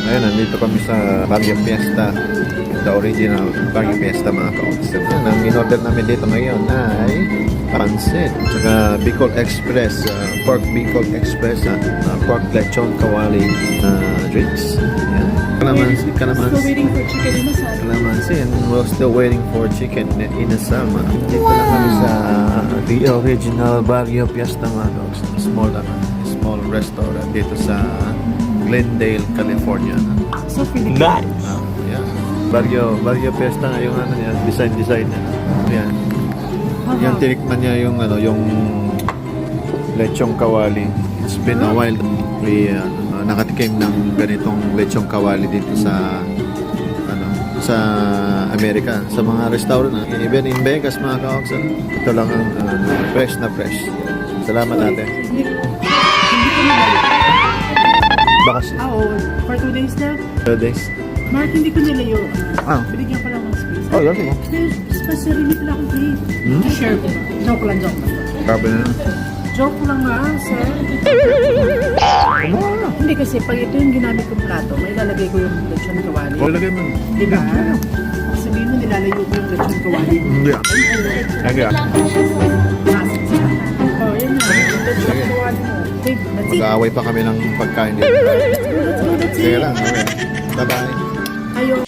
Ayun, nandito kami sa Barrio Fiesta. The original Barrio Fiesta mga ka-oxen. Ang in-order namin dito ngayon ay pansit. Saka Bicol Express, pork Bicol Express, pork lechon kawali drinks. Yan. Still waiting for chicken in masala. Kalamansi, and we're still waiting for chicken inasal. Dito lang kami sa the original Barrio Fiesta mga ka-oxen. Small restaurant dito sa Glendale, California. So feeling Yeah. Barrio Fiesta nga yung ano niya, design niya. Yan. Yung tinikman niya yung yung lechong kawali. It's been a while we nakatikim ng ganitong lechong kawali dito sa sa Amerika, sa mga restaurant, even in Vegas mga ka-oxen. Ito lang ang fresh na fresh. Salamat ate. Bakas. For 2 days na. 2 days. Mark, hindi ko nilayo. Ah. Binigyan ko lang ng space. Oh, yun mo. Pasarili pala akong date. Share ko ba? Joke lang. Grabe na. Joke lang nga, sir. Hindi kasi pag ito yung ginamit kong plato, may lalagay ko yung lechon kawali. O, lagay mo. Diba? Sabihin mo nilalayo ko yung lechon kawali. Hindi ah. Lagay ah. Oh, yan na. Lechon kawali mo. Babe, that's it. Mag-aaway pa kami ng pagkain dito. That's Sige it. lang. Okay. Bye-bye. Ayun.